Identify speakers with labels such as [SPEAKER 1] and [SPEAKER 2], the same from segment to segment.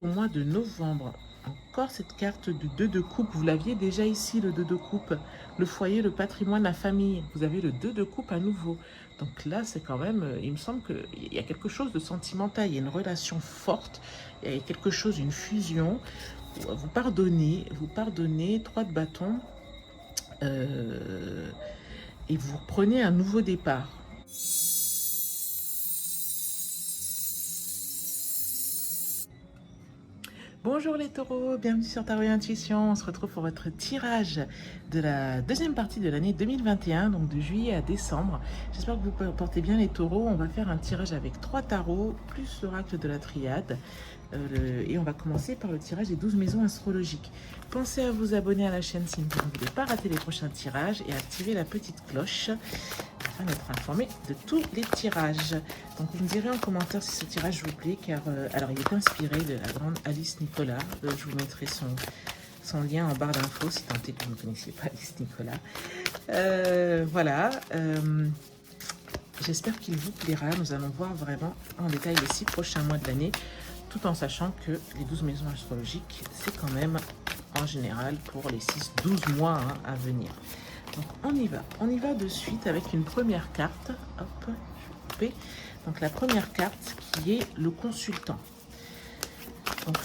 [SPEAKER 1] Au mois de novembre, encore cette carte du 2 de coupe. Vous l'aviez déjà ici, le 2 de coupe. Le foyer, le patrimoine, la famille. Vous avez le 2 de coupe à nouveau. Donc là, c'est quand même, il me semble qu'il y a quelque chose de sentimental. Il y a une relation forte. Il y a quelque chose, une fusion. Vous pardonnez, 3 de bâton. euh, et vous prenez un nouveau départ. Bonjour les taureaux, bienvenue sur Tarot et Intuition. On se retrouve pour votre tirage de la deuxième partie de l'année 2021, donc de juillet à décembre. J'espère que vous portez bien les taureaux. On va faire un tirage avec 3 tarots, plus l'oracle de la triade. Et on va commencer par le tirage des 12 maisons astrologiques. Pensez à vous abonner à la chaîne si vous ne voulez pas rater les prochains tirages et activer la petite cloche afin d'être informé de tous les tirages. Donc vous me direz en commentaire si ce tirage vous plaît, car alors il est inspiré de la grande Alice Nicolas. Je vous mettrai son lien en barre d'infos si tant est que vous ne connaissiez pas Alice Nicolas. Voilà. J'espère qu'il vous plaira. Nous allons voir vraiment en détail les 6 prochains mois de l'année, tout en sachant que les 12 maisons astrologiques, c'est quand même en général pour les 6-12 mois à venir. Donc on y va de suite avec une première carte. Hop, je vais couper. Donc la première carte qui est le consultant. Donc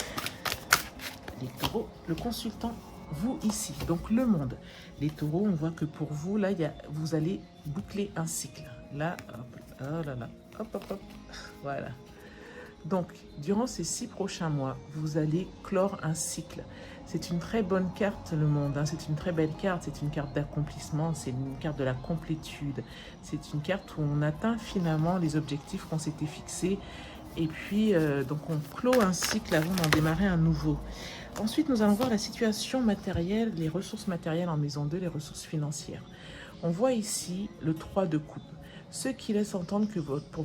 [SPEAKER 1] les taureaux, le consultant, vous ici, donc le monde. Les taureaux, on voit que pour vous, là, vous allez boucler un cycle. Là, hop, oh là là, hop, hop, hop, voilà. Donc, durant ces 6 prochains mois, vous allez clore un cycle. C'est une très bonne carte, le monde. Hein. C'est une très belle carte. C'est une carte d'accomplissement. C'est une carte de la complétude. C'est une carte où on atteint finalement les objectifs qu'on s'était fixés. Et puis, donc, on clôt un cycle avant d'en démarrer un nouveau. Ensuite, nous allons voir la situation matérielle, les ressources matérielles en maison 2, les ressources financières. On voit ici le 3 de coupe. Ce qui laisse entendre que pour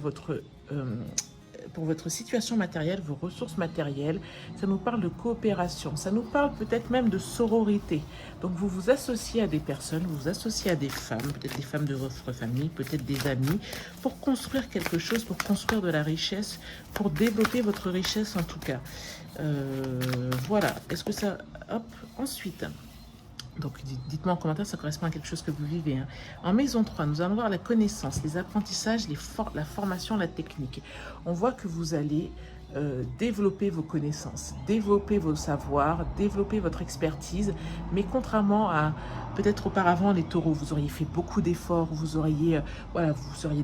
[SPEAKER 1] votre situation matérielle, vos ressources matérielles, ça nous parle de coopération, ça nous parle peut-être même de sororité. Donc vous vous associez à des personnes, vous vous associez à des femmes, peut-être des femmes de votre famille, peut-être des amis, pour construire quelque chose, pour construire de la richesse, pour développer votre richesse en tout cas. Voilà, est-ce que ça... Hop, ensuite... Donc dites-moi en commentaire, ça correspond à quelque chose que vous vivez. Hein. En maison 3, nous allons voir la connaissance, les apprentissages, la formation, la technique. On voit que vous allez développer vos connaissances, développer vos savoirs, développer votre expertise. Mais contrairement à peut-être auparavant les taureaux, vous auriez fait beaucoup d'efforts, vous auriez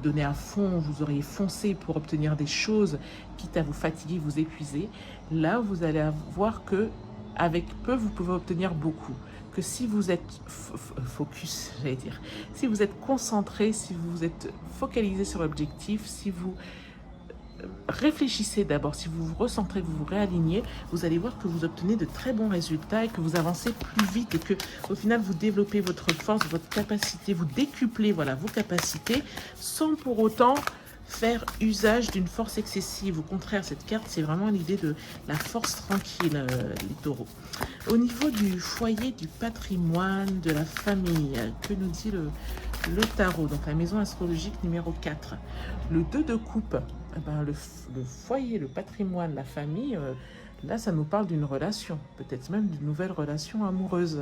[SPEAKER 1] donné à fond, vous auriez foncé pour obtenir des choses, quitte à vous fatiguer, vous épuiser. Là, vous allez voir que avec peu, vous pouvez obtenir beaucoup. Que si vous êtes focus, j'allais dire, si vous êtes concentré, si vous êtes focalisé sur l'objectif, si vous réfléchissez d'abord, si vous vous recentrez, vous vous réalignez, vous allez voir que vous obtenez de très bons résultats et que vous avancez plus vite et que au final vous développez votre force, votre capacité, vous décuplez voilà, vos capacités sans pour autant faire usage d'une force excessive. Au contraire, cette carte, c'est vraiment l'idée de la force tranquille, les taureaux. Au niveau du foyer, du patrimoine, de la famille, que nous dit le tarot? Donc la maison astrologique numéro 4. Le 2 de coupe, eh ben, le foyer, le patrimoine, la famille, là, ça nous parle d'une relation, peut-être même d'une nouvelle relation amoureuse,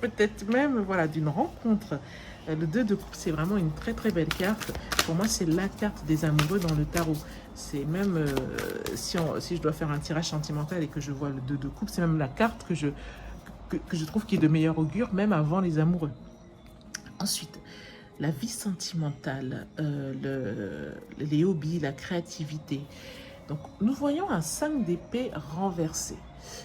[SPEAKER 1] peut-être même voilà, d'une rencontre. Le 2 de coupe, c'est vraiment une très très belle carte. Pour moi, c'est la carte des amoureux dans le tarot. C'est même, si je dois faire un tirage sentimental et que je vois le 2 de coupe, c'est même la carte que je trouve qui est de meilleur augure, même avant les amoureux. Ensuite, la vie sentimentale, les hobbies, la créativité. Donc, nous voyons un 5 d'épée renversé.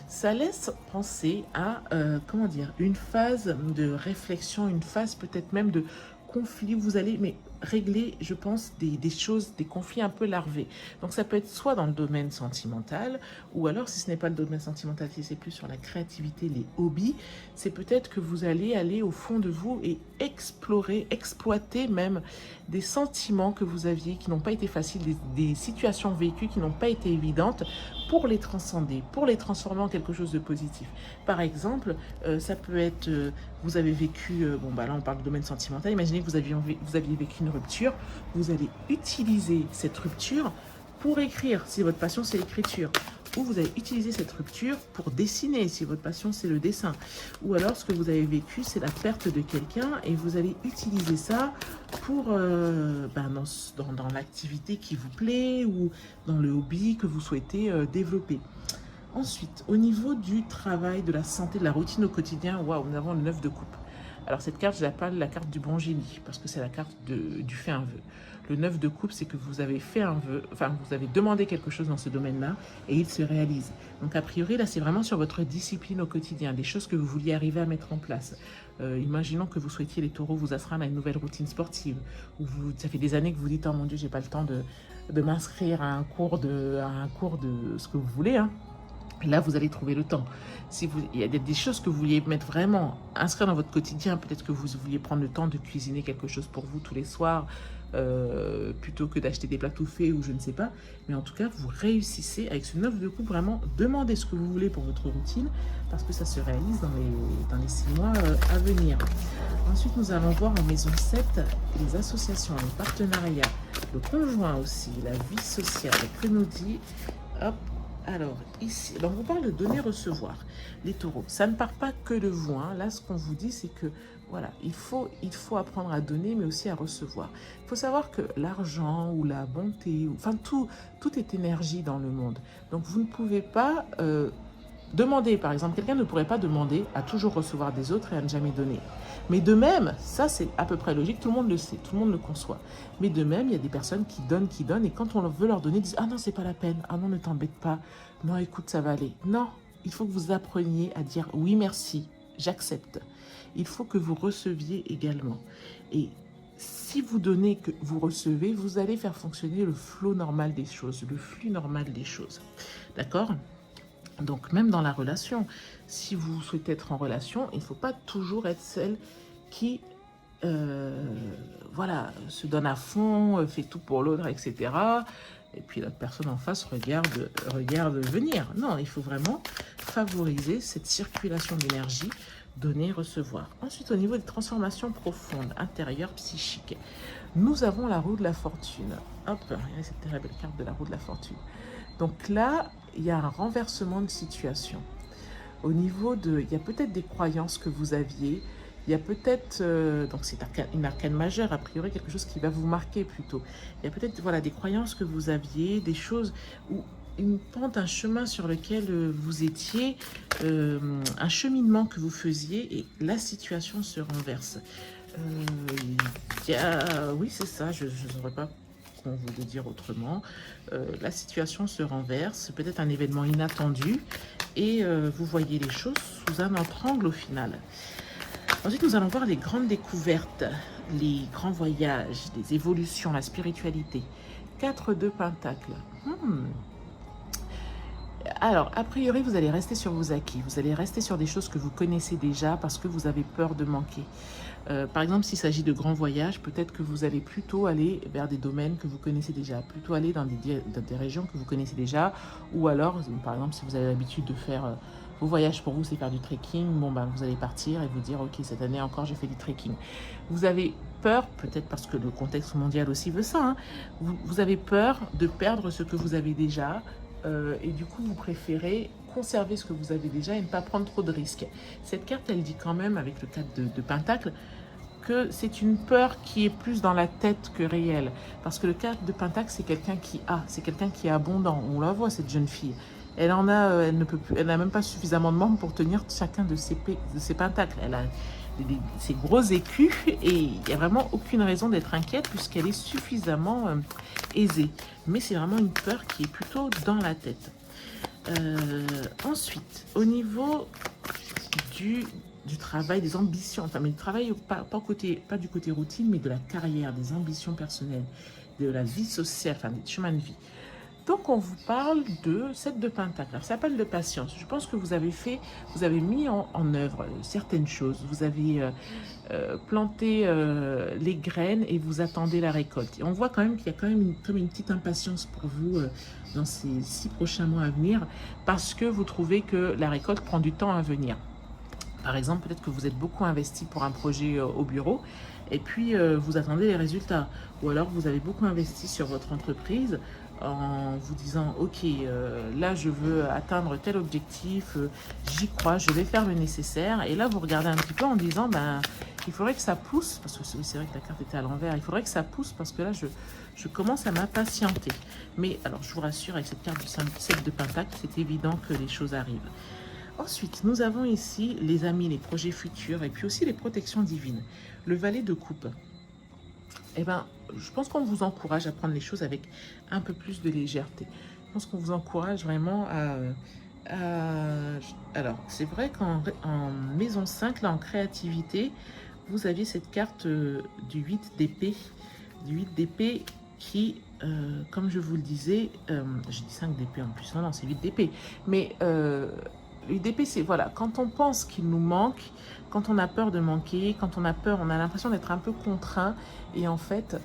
[SPEAKER 1] Ça laisse penser à, comment dire, une phase de réflexion, une phase peut-être même de conflit. Vous allez régler, je pense, des choses, des conflits un peu larvés. Donc, ça peut être soit dans le domaine sentimental, ou alors, si ce n'est pas le domaine sentimental, si c'est plus sur la créativité, les hobbies, c'est peut-être que vous allez aller au fond de vous et explorer, exploiter même des sentiments que vous aviez qui n'ont pas été faciles, des situations vécues qui n'ont pas été évidentes, pour les transcender, pour les transformer en quelque chose de positif. Par exemple, ça peut être, vous avez vécu, là on parle de domaine sentimental, imaginez que vous aviez vécu une rupture, vous allez utiliser cette rupture pour écrire, si votre passion c'est l'écriture, ou vous avez utilisé cette rupture pour dessiner, si votre passion c'est le dessin. Ou alors ce que vous avez vécu, c'est la perte de quelqu'un et vous allez utiliser ça pour dans l'activité qui vous plaît ou dans le hobby que vous souhaitez développer. Ensuite, au niveau du travail, de la santé, de la routine au quotidien, waouh, nous avons le 9 de coupe. Alors cette carte, je l'appelle la carte du bon génie, parce que c'est la carte du fait un vœu. Le 9 de coupe, c'est que vous avez fait un vœu, enfin vous avez demandé quelque chose dans ce domaine-là, et il se réalise. Donc a priori, là c'est vraiment sur votre discipline au quotidien, des choses que vous vouliez arriver à mettre en place. Imaginons que vous souhaitiez, les taureaux, vous astreindre à une nouvelle routine sportive, ou ça fait des années que vous dites, oh mon Dieu, j'ai pas le temps de m'inscrire à un cours de ce que vous voulez, hein. Là, vous allez trouver le temps. Il y a des choses que vous vouliez mettre vraiment, inscrire dans votre quotidien. Peut-être que vous vouliez prendre le temps de cuisiner quelque chose pour vous tous les soirs, plutôt que d'acheter des plats tout faits ou je ne sais pas. Mais en tout cas, vous réussissez avec ce 9 de coupe, vraiment demandez ce que vous voulez pour votre routine, parce que ça se réalise dans les 6 mois à venir. Ensuite, nous allons voir en maison 7 les associations, les partenariats, le conjoint aussi, la vie sociale. Que nous dit, hop, alors, ici, on vous parle de donner-recevoir. Les taureaux, ça ne part pas que de vous. Hein. Là, ce qu'on vous dit, c'est que, voilà, il faut apprendre à donner, mais aussi à recevoir. Il faut savoir que l'argent ou la bonté, enfin, tout est énergie dans le monde. Donc, vous ne pouvez pas demander, par exemple, quelqu'un ne pourrait pas demander à toujours recevoir des autres et à ne jamais donner. Mais de même, ça c'est à peu près logique, tout le monde le sait, tout le monde le conçoit. Mais de même, il y a des personnes qui donnent, et quand on veut leur donner, ils disent « Ah non, c'est pas la peine, ah non, ne t'embête pas, non, écoute, ça va aller. » Non, il faut que vous appreniez à dire « Oui, merci, j'accepte. » Il faut que vous receviez également. Et si vous donnez, que vous recevez, vous allez faire fonctionner le flot normal des choses, le flux normal des choses. D'accord ? Donc, même dans la relation, si vous souhaitez être en relation, il ne faut pas toujours être celle qui, voilà, se donne à fond, fait tout pour l'autre, etc. Et puis l'autre personne en face regarde venir. Non, il faut vraiment favoriser cette circulation d'énergie, donner, recevoir. Ensuite, au niveau des transformations profondes, intérieures, psychiques, nous avons la roue de la fortune. Hop, regardez cette très belle carte de la roue de la fortune. Donc là, il y a un renversement de situation. Au niveau il y a peut-être des croyances que vous aviez, il y a peut-être, donc c'est une arcane majeure, a priori quelque chose qui va vous marquer plutôt. Il y a peut-être voilà, des croyances que vous aviez, des choses, ou une pente, un chemin sur lequel vous étiez, un cheminement que vous faisiez et la situation se renverse. Oui, c'est ça, je ne saurais pas qu'on voulait dire autrement. La situation se renverse, peut-être un événement inattendu, et vous voyez les choses sous un autre angle au final. Ensuite, nous allons voir les grandes découvertes, les grands voyages, les évolutions, la spiritualité. 4 de Pentacles. Alors, a priori, vous allez rester sur vos acquis. Vous allez rester sur des choses que vous connaissez déjà parce que vous avez peur de manquer. Par exemple, s'il s'agit de grands voyages, peut-être que vous allez plutôt aller vers des domaines que vous connaissez déjà, plutôt aller dans des régions que vous connaissez déjà, ou alors, par exemple, si vous avez l'habitude de faire vos voyages pour vous, c'est faire du trekking, bon ben vous allez partir et vous dire, ok, cette année encore, j'ai fait du trekking. Vous avez peur, peut-être parce que le contexte mondial aussi veut ça, hein, vous avez peur de perdre ce que vous avez déjà, et du coup, vous préférez conserver ce que vous avez déjà et ne pas prendre trop de risques. Cette carte, elle dit quand même, avec le 4 de Pentacle, que c'est une peur qui est plus dans la tête que réelle. Parce que le 4 de Pentacle, c'est quelqu'un c'est quelqu'un qui est abondant. On la voit, cette jeune fille. Elle en a, elle ne peut plus, elle n'a même pas suffisamment de membres pour tenir chacun de ses pentacles. Elle a ses gros écus et il n'y a vraiment aucune raison d'être inquiète puisqu'elle est suffisamment aisée. Mais c'est vraiment une peur qui est plutôt dans la tête. Ensuite, au niveau du travail, des ambitions, enfin, mais le travail, pas du côté routine, mais de la carrière, des ambitions personnelles, de la vie sociale, enfin, des chemins de vie. Donc, on vous parle de 7 de Pentacle. Alors, ça s'appelle de patience. Je pense que vous avez mis en œuvre certaines choses. Vous avez planté les graines et vous attendez la récolte. Et on voit quand même qu'il y a quand même une petite impatience pour vous dans ces 6 prochains mois à venir parce que vous trouvez que la récolte prend du temps à venir. Par exemple, peut-être que vous êtes beaucoup investi pour un projet au bureau et puis vous attendez les résultats. Ou alors, vous avez beaucoup investi sur votre entreprise en vous disant ok, là je veux atteindre tel objectif, j'y crois, je vais faire le nécessaire. Et là vous regardez un petit peu en disant ben il faudrait que ça pousse, parce que c'est vrai que la carte était à l'envers, il faudrait que ça pousse parce que là je commence à m'impatienter. Mais alors je vous rassure, avec cette carte du 7 de Pentacle, c'est évident que les choses arrivent. Ensuite, nous avons ici les amis, les projets futurs et puis aussi les protections divines. Le valet de coupe. Eh bien, je pense qu'on vous encourage à prendre les choses avec un peu plus de légèreté. Je pense qu'on vous encourage vraiment alors, c'est vrai qu'en maison 5, là, en créativité, vous aviez cette carte du 8 d'épée. Du 8 d'épée qui, comme je vous le disais, j'ai dit 5 d'épée en plus, non, c'est 8 d'épée. Mais 8 d'épée, c'est voilà, quand on pense qu'il nous manque, quand on a peur de manquer, quand on a peur, on a l'impression d'être un peu contraint. Et en fait,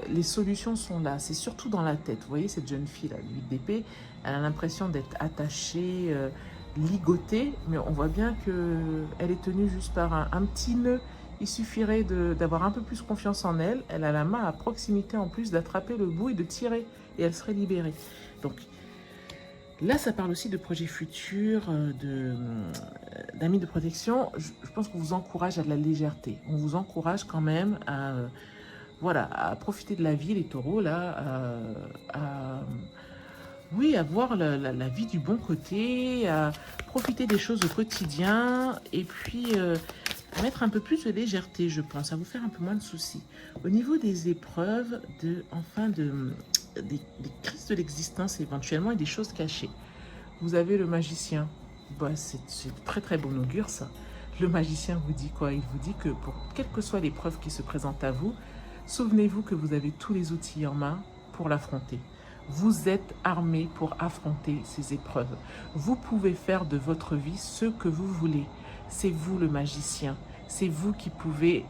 [SPEAKER 1] les solutions sont là. C'est surtout dans la tête. Vous voyez, cette jeune fille, là, 8 d'épée, elle a l'impression d'être attachée, ligotée. Mais on voit bien qu'elle est tenue juste par un petit nœud. Il suffirait d'avoir un peu plus confiance en elle. Elle a la main à proximité en plus d'attraper le bout et de tirer. Et elle serait libérée. Donc, là, ça parle aussi de projets futurs, d'amis de protection. Je pense qu'on vous encourage à de la légèreté. On vous encourage quand même à, voilà, à profiter de la vie, les taureaux, là, oui, à voir la vie du bon côté, à profiter des choses au quotidien et puis à mettre un peu plus de légèreté, je pense, à vous faire un peu moins de soucis. Au niveau des épreuves, des crises de l'existence éventuellement et des choses cachées. Vous avez le magicien. Bah, c'est très très bon augure ça. Le magicien vous dit quoi? Il vous dit que pour quelle que soit l'épreuve qui se présente à vous, souvenez-vous que vous avez tous les outils en main pour l'affronter. Vous êtes armé pour affronter ces épreuves. Vous pouvez faire de votre vie ce que vous voulez. C'est vous le magicien. C'est vous qui pouvez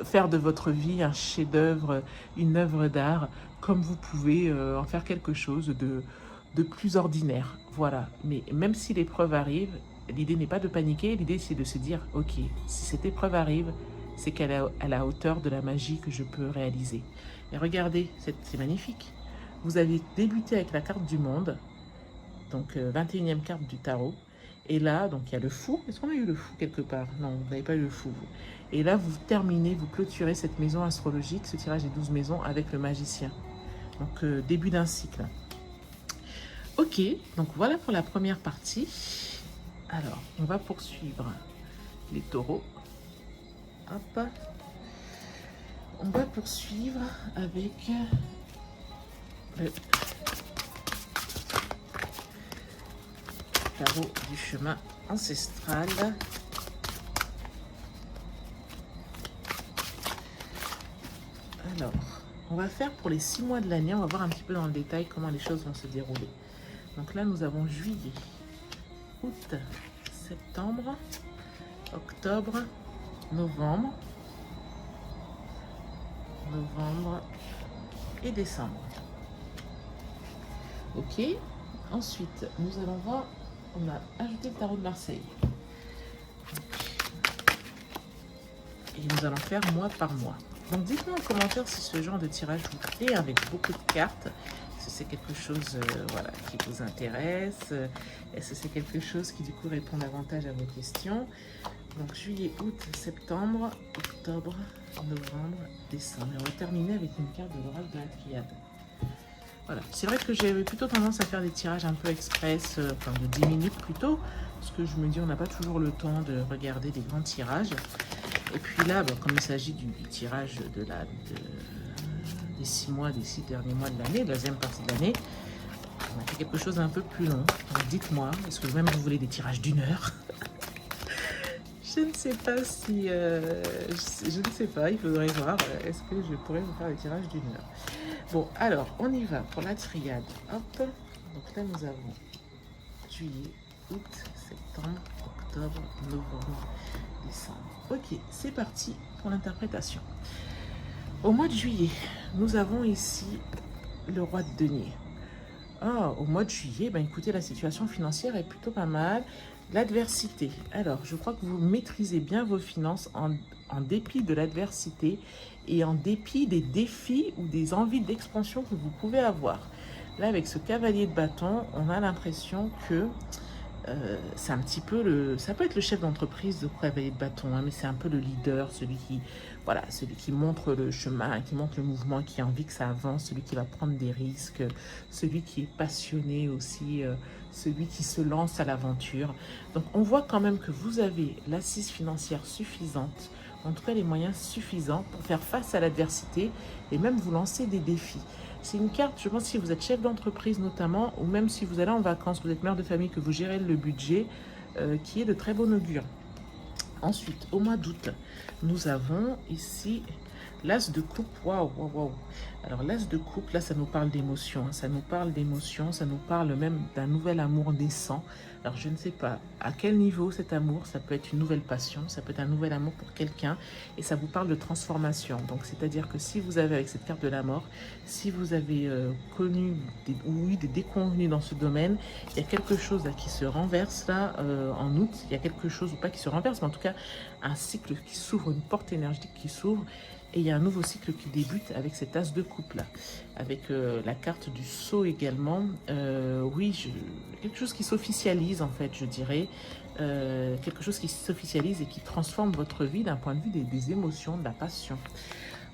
[SPEAKER 1] faire de votre vie un chef-d'œuvre, une œuvre d'art, comme vous pouvez en faire quelque chose de plus ordinaire. Voilà. Mais même si l'épreuve arrive, l'idée n'est pas de paniquer, l'idée c'est de se dire, ok, si cette épreuve arrive, c'est qu'elle est à la hauteur de la magie que je peux réaliser. Et regardez, c'est magnifique. Vous avez débuté avec la carte du monde, donc 21e carte du tarot. Et là, donc il y a le fou. Est-ce qu'on a eu le fou quelque part? Non, vous n'avez pas eu le fou. Vous. Et là, vous terminez, vous clôturez cette maison astrologique, ce tirage des 12 maisons avec le magicien. Donc début d'un cycle. Ok, donc voilà pour la première partie. Alors, on va poursuivre les taureaux. Hop. On va poursuivre avec le tarot du chemin ancestral. Alors, on va faire pour les 6 mois de l'année. On va voir un petit peu dans le détail comment les choses vont se dérouler. Donc là, nous avons juillet, août, septembre, octobre, novembre et décembre. Ok. Ensuite, nous allons voir, on a ajouté le tarot de Marseille. Et nous allons faire mois par mois. Donc dites-moi en commentaire si ce genre de tirage vous plaît, avec beaucoup de cartes. Est-ce que c'est quelque chose voilà, qui vous intéresse? Est-ce que c'est quelque chose qui du coup répond davantage à vos questions? Donc juillet, août, septembre, octobre, novembre, décembre. Et on va terminer avec une carte de l'oracle de la triade. Voilà, c'est vrai que j'avais plutôt tendance à faire des tirages un peu express, enfin de 10 minutes plutôt, parce que je me dis on n'a pas toujours le temps de regarder des grands tirages. Et puis là, bon, comme il s'agit du tirage des 6 mois, des 6 derniers mois de l'année, deuxième partie de l'année, on a fait quelque chose d'un peu plus long. Donc dites-moi, est-ce que même vous voulez des tirages d'1 heure? Je ne sais pas si... je ne sais pas, il faudrait voir. Est-ce que je pourrais vous faire des tirages d'1 heure? Bon, alors, on y va pour la triade. Hop. Donc là, nous avons juillet, août, septembre, octobre, novembre, décembre. Ok, c'est parti pour l'interprétation. Au mois de juillet, nous avons ici le roi de denier. Ah, au mois de juillet, ben écoutez, la situation financière est plutôt pas mal. L'adversité. Alors, je crois que vous maîtrisez bien vos finances en dépit de l'adversité et en dépit des défis ou des envies d'expansion que vous pouvez avoir. Là, avec ce cavalier de bâton, on a l'impression que c'est un petit peu le... Ça peut être le chef d'entreprise de cavalier de bâton, hein, mais c'est un peu le leader, celui qui, voilà, celui qui montre le chemin, qui montre le mouvement, qui a envie que ça avance, celui qui va prendre des risques, celui qui est passionné aussi, celui qui se lance à l'aventure. Donc on voit quand même que vous avez l'assise financière suffisante, en tout cas les moyens suffisants pour faire face à l'adversité et même vous lancer des défis. C'est une carte, je pense, si vous êtes chef d'entreprise notamment, ou même si vous allez en vacances, vous êtes mère de famille, que vous gérez le budget, qui est de très bon augure. Ensuite, au mois d'août, nous avons ici l'as de coupe. Waouh, waouh, waouh. Alors, l'as de coupe, là, ça nous parle d'émotion. Ça nous parle d'émotion. Ça nous parle même d'un nouvel amour naissant. Alors, je ne sais pas à quel niveau cet amour. Ça peut être une nouvelle passion. Ça peut être un nouvel amour pour quelqu'un. Et ça vous parle de transformation. Donc, c'est-à-dire que si vous avez, avec cette carte de la mort, si vous avez connu ou eu des déconvenues dans ce domaine, il y a quelque chose là, qui se renverse là en août. Il y a quelque chose, ou pas qui se renverse, mais en tout cas, un cycle qui s'ouvre, une porte énergétique qui s'ouvre. Et il y a un nouveau cycle qui débute avec cet as de coupe là, avec la carte du sceau également. Oui, quelque chose qui s'officialise en fait, je dirais. Quelque chose qui s'officialise et qui transforme votre vie d'un point de vue des émotions, de la passion.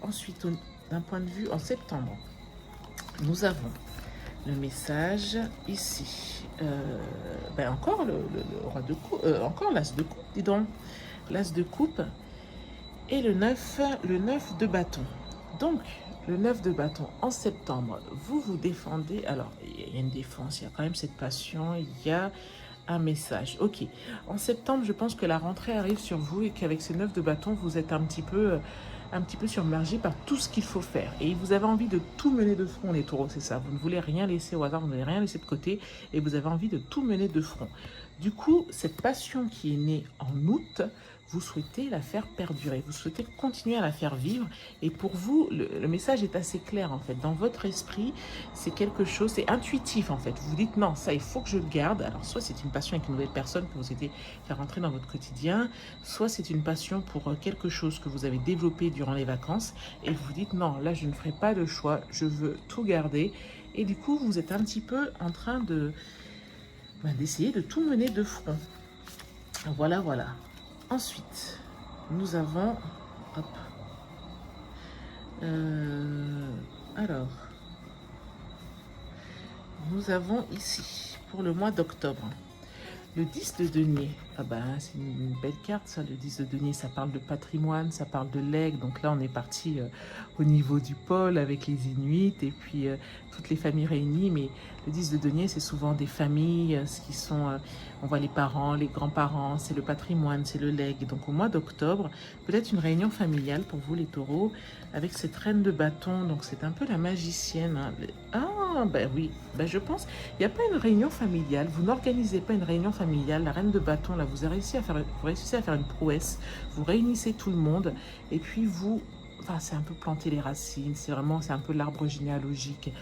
[SPEAKER 1] Ensuite, d'un point de vue en septembre, nous avons le message ici. Ben encore le roi de coupe, encore l'as de coupe, dis donc. L'as de coupe. Et le 9 de bâton. Donc, le 9 de bâton en septembre, vous vous défendez. Alors, il y a une défense, il y a quand même cette passion, il y a un message. Ok, en septembre, je pense que la rentrée arrive sur vous et qu'avec ce 9 de bâton, vous êtes un petit peu submergé par tout ce qu'il faut faire. Et vous avez envie de tout mener de front, les taureaux, c'est ça. Vous ne voulez rien laisser au hasard, vous ne voulez rien laisser de côté et vous avez envie de tout mener de front. Du coup, cette passion qui est née en août, vous souhaitez la faire perdurer, vous souhaitez continuer à la faire vivre. Et pour vous, le message est assez clair en fait. Dans votre esprit, c'est quelque chose, c'est intuitif en fait. Vous vous dites non, ça il faut que je le garde. Alors soit c'est une passion avec une nouvelle personne que vous souhaitez faire rentrer dans votre quotidien, soit c'est une passion pour quelque chose que vous avez développé durant les vacances et vous vous dites non, là je ne ferai pas de choix, je veux tout garder. Et du coup, vous êtes un petit peu en train d'essayer de tout mener de front. Voilà, voilà. Ensuite, nous avons... Hop. Alors, nous avons ici, pour le mois d'octobre, le 10 de denier. Ah ben, c'est une belle carte, ça, le 10 de denier. Ça parle de patrimoine, ça parle de legs. Donc là, on est parti au niveau du pôle avec les Inuits et puis toutes les familles réunies. Mais le 10 de denier, c'est souvent des familles qui sont... on voit les parents, les grands-parents, c'est le patrimoine, c'est le legs. Donc au mois d'octobre, peut-être une réunion familiale pour vous, les taureaux, avec cette reine de bâton. Donc c'est un peu la magicienne. Hein. Ah, ben oui, ben je pense... Il n'y a pas une réunion familiale. Vous n'organisez pas une réunion familiale. La reine de bâton, là, vous réussissez à faire une prouesse. Vous réunissez tout le monde. Et puis vous... Enfin, c'est un peu planter les racines. C'est un peu l'arbre généalogique.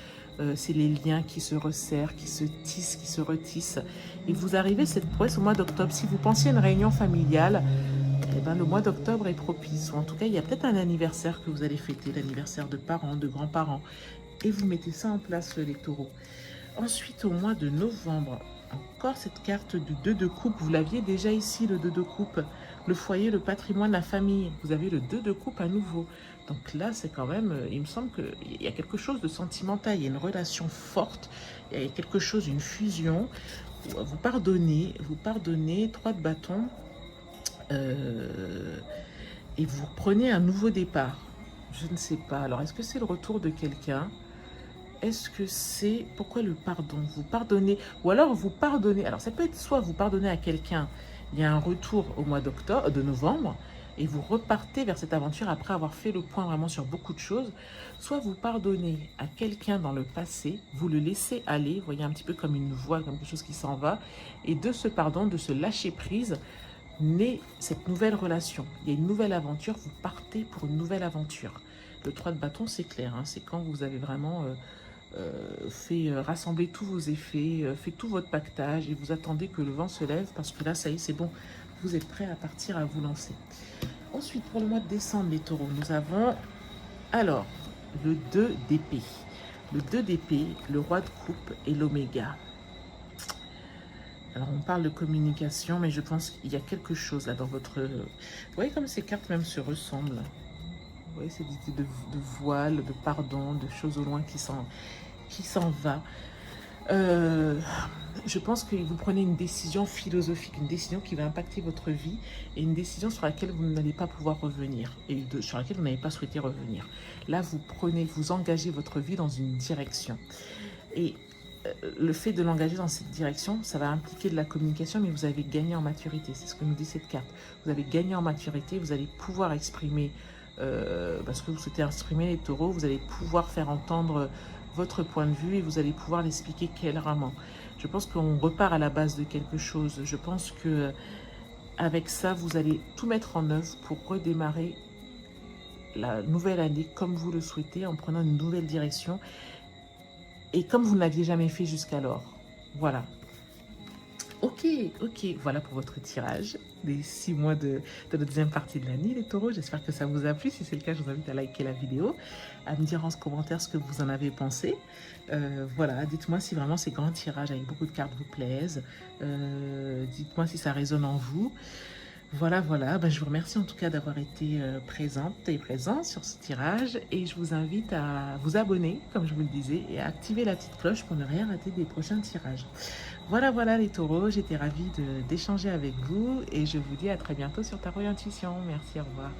[SPEAKER 1] C'est les liens qui se resserrent, qui se tissent, qui se retissent. Et vous arrivez à cette prouesse au mois d'octobre. Si vous pensiez à une réunion familiale, eh ben, le mois d'octobre est propice. Ou en tout cas, il y a peut-être un anniversaire que vous allez fêter. L'anniversaire de parents, de grands-parents. Et vous mettez ça en place, les taureaux. Ensuite, au mois de novembre, encore cette carte du 2 de coupe. Vous l'aviez déjà ici, le 2 de coupe. Le foyer, le patrimoine, la famille. Vous avez le 2 de coupe à nouveau. Donc là, c'est quand même... Il me semble qu'il y a quelque chose de sentimental. Il y a une relation forte. Il y a quelque chose, une fusion. Vous pardonnez. 3 de bâton. Et vous prenez un nouveau départ. Je ne sais pas. Alors, est-ce que c'est le retour de quelqu'un ? Est-ce que c'est... Pourquoi le pardon? Vous pardonnez... Ou alors vous pardonnez... Alors ça peut être soit vous pardonnez à quelqu'un, il y a un retour au mois de novembre, et vous repartez vers cette aventure après avoir fait le point vraiment sur beaucoup de choses. Soit vous pardonnez à quelqu'un dans le passé, vous le laissez aller, vous voyez un petit peu comme une voile, comme quelque chose qui s'en va, et de ce pardon, de ce lâcher prise, naît cette nouvelle relation. Il y a une nouvelle aventure, vous partez pour une nouvelle aventure. Le 3 de bâton, c'est clair, hein, c'est quand vous avez vraiment... fait rassembler tous vos effets, fait tout votre pactage et vous attendez que le vent se lève parce que là, ça y est, c'est bon. Vous êtes prêts à partir, à vous lancer. Ensuite, pour le mois de décembre, les taureaux, nous avons alors le 2 d'épée. Le 2 d'épée, le roi de coupe et l'oméga. Alors, on parle de communication, mais je pense qu'il y a quelque chose là dans votre... Vous voyez comme ces cartes même se ressemblent. Vous voyez cette idée de voile, de pardon, de choses au loin qui s'en va. Je pense que vous prenez une décision philosophique, une décision qui va impacter votre vie et une décision sur laquelle vous n'allez pas pouvoir revenir et sur laquelle vous n'avez pas souhaité revenir. Là, vous engagez votre vie dans une direction. Et le fait de l'engager dans cette direction, ça va impliquer de la communication, mais vous avez gagné en maturité. C'est ce que nous dit cette carte. Vous avez gagné en maturité, vous allez pouvoir exprimer parce que vous souhaitez exprimer les taureaux, vous allez pouvoir faire entendre votre point de vue et vous allez pouvoir l'expliquer clairement. Je pense qu'on repart à la base de quelque chose. Je pense que avec ça, vous allez tout mettre en œuvre pour redémarrer la nouvelle année comme vous le souhaitez, en prenant une nouvelle direction et comme vous ne l'aviez jamais fait jusqu'alors. Voilà. Ok, voilà pour votre tirage des 6 mois de la deuxième partie de l'année, les taureaux. J'espère que ça vous a plu. Si c'est le cas, je vous invite à liker la vidéo, à me dire en commentaire ce que vous en avez pensé. Voilà, dites-moi si vraiment ces grands tirages avec beaucoup de cartes vous plaisent. Dites-moi si ça résonne en vous. Voilà, ben, je vous remercie en tout cas d'avoir été présente et présent sur ce tirage et je vous invite à vous abonner, comme je vous le disais, et à activer la petite cloche pour ne rien rater des prochains tirages. Voilà les taureaux, j'étais ravie d'échanger avec vous et je vous dis à très bientôt sur Tarot et Intuition. Merci, au revoir.